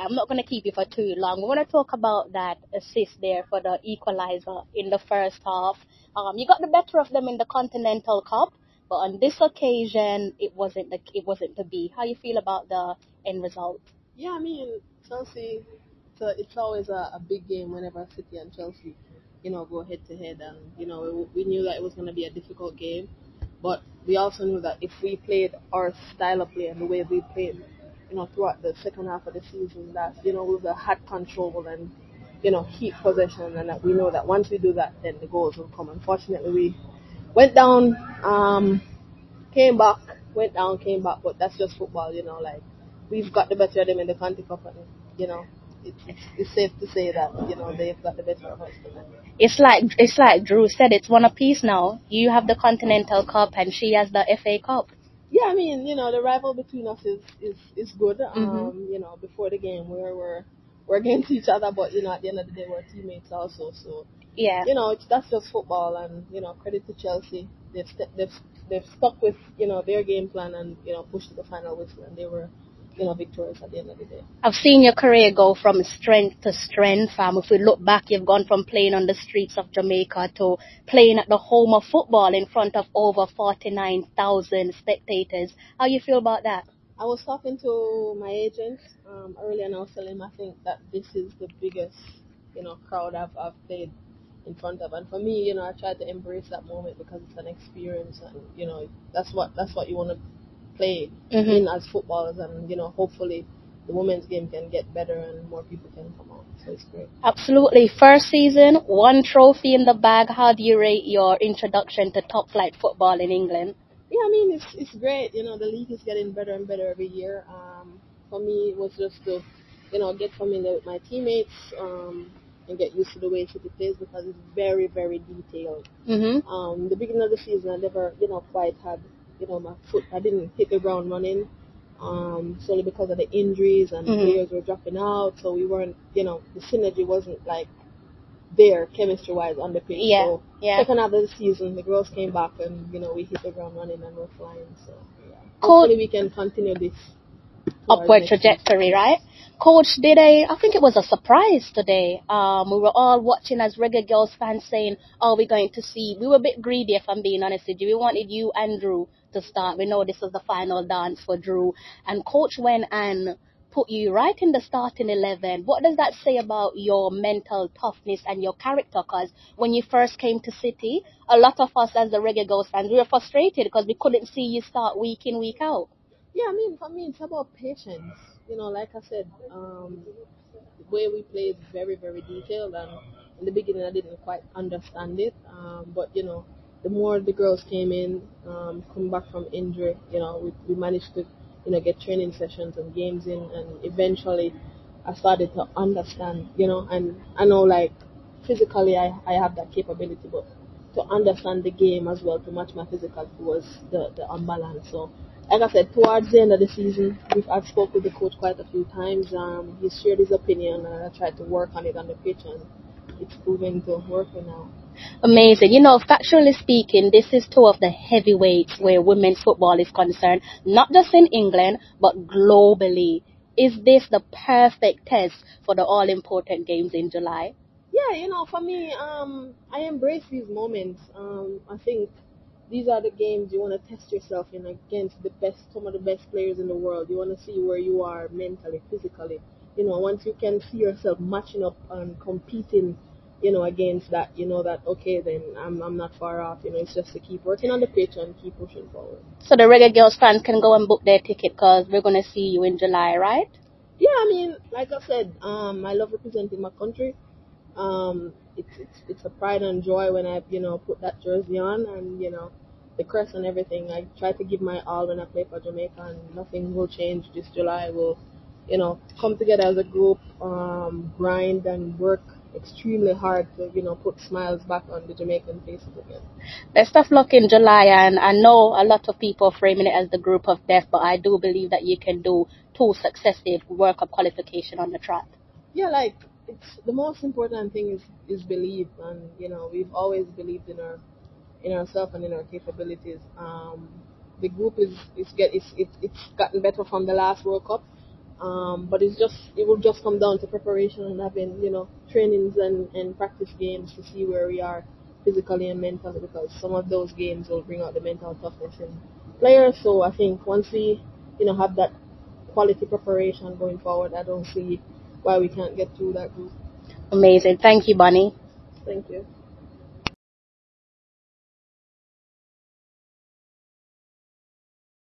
I'm not going to keep you for too long. We want to talk about that assist there for the equalizer in the first half. You got the better of them in the Continental Cup, but on this occasion, it wasn't to be. How you feel about the end result? Yeah, I mean, Chelsea, so it's always a big game whenever City and Chelsea, go head to head. And, we knew that it was going to be a difficult game. But we also knew that if we played our style of play and the way we played, throughout the second half of the season, that, we would have had control and, keep possession. And that we know that once we do that, then the goals will come. Unfortunately, we went down, came back, went down, came back. But that's just football, like we've got the better of them in the Conti Cup, and it's safe to say that they've got the better of us tonight. It's like Drew said. It's one apiece now. You have the Continental Cup, and she has the FA Cup. Yeah, I mean, the rival between us is good. Before the game we're against each other, but at the end of the day we're teammates also. So yeah, that's just football, and credit to Chelsea. They've stuck with their game plan and pushed to the final whistle, and they were victorious at the end of the day. I've seen your career go from strength to strength. If we look back, you've gone from playing on the streets of Jamaica to playing at the home of football in front of over 49,000 spectators. How you feel about that? I was talking to my agent earlier, and I was telling him I think that this is the biggest crowd I've played in front of, and for me, I try to embrace that moment because it's an experience, and that's what you want to play in as footballers, and hopefully the women's game can get better and more people can come out. So it's great. Absolutely. First season, one trophy in the bag. How do you rate your introduction to top flight football in England? Yeah, I mean it's great. The league is getting better and better every year. For me, it was just to get familiar with my teammates and get used to the way City plays because it's very, very detailed. The beginning of the season, I never quite had my foot. I didn't hit the ground running. Solely because of the injuries and players were dropping out, so we weren't, the synergy wasn't like there chemistry-wise on the pitch. Yeah, so second half of the season, the girls came back and we hit the ground running and we're flying. So hopefully we can continue this upward trajectory, right? Coach, I think it was a surprise today. We were all watching as Reggae Girlz fans saying, are we going to see? We were a bit greedy, if I'm being honest with you. We wanted you and Drew to start. We know this was the final dance for Drew. And Coach went and put you right in the starting 11. What does that say about your mental toughness and your character? Because when you first came to City, a lot of us as the Reggae Girlz fans, we were frustrated because we couldn't see you start week in, week out. Yeah, I mean, for me, it's about patience. Like I said, the way we play is very, very detailed, and in the beginning I didn't quite understand it. But the more the girls came in, come back from injury, we managed to, get training sessions and games in, and eventually I started to understand, and I know like physically I have that capability, but to understand the game as well, to match my physical was the unbalance. So like I said, towards the end of the season, I've spoke with the coach quite a few times. He shared his opinion, and I tried to work on it on the pitch, and it's proven to work now. Amazing. Factually speaking, this is two of the heavyweights where women's football is concerned, not just in England, but globally. Is this the perfect test for the all-important games in July? Yeah, for me, I embrace these moments. I think these are the games you want to test yourself in against some of the best players in the world. You want to see where you are mentally, physically. Once you can see yourself matching up and competing, against that, that okay, then I'm not far off. It's just to keep working on the pitch and keep pushing forward. So the Reggae Girlz fans can go and book their ticket because we're gonna see you in July, right? Yeah, I mean, like I said, I love representing my country. It's a pride and joy when I put that jersey on and the crest and everything. I try to give my all when I play for Jamaica, and nothing will change this July. We'll come together as a group, grind and work extremely hard to put smiles back on the Jamaican faces again. Best of luck in July, and I know a lot of people are framing it as the group of death, but I do believe that you can do 2 successive World Cup qualification on the track. Yeah, like it's the most important thing is belief, and we've always believed in ourselves and in our capabilities. The group it's gotten better from the last World Cup. But it will just come down to preparation and having, trainings and practice games to see where we are physically and mentally, because some of those games will bring out the mental toughness in players. So I think once we, have that quality preparation going forward, I don't see why we can't get through that group. Amazing. Thank you, Bunny. Thank you.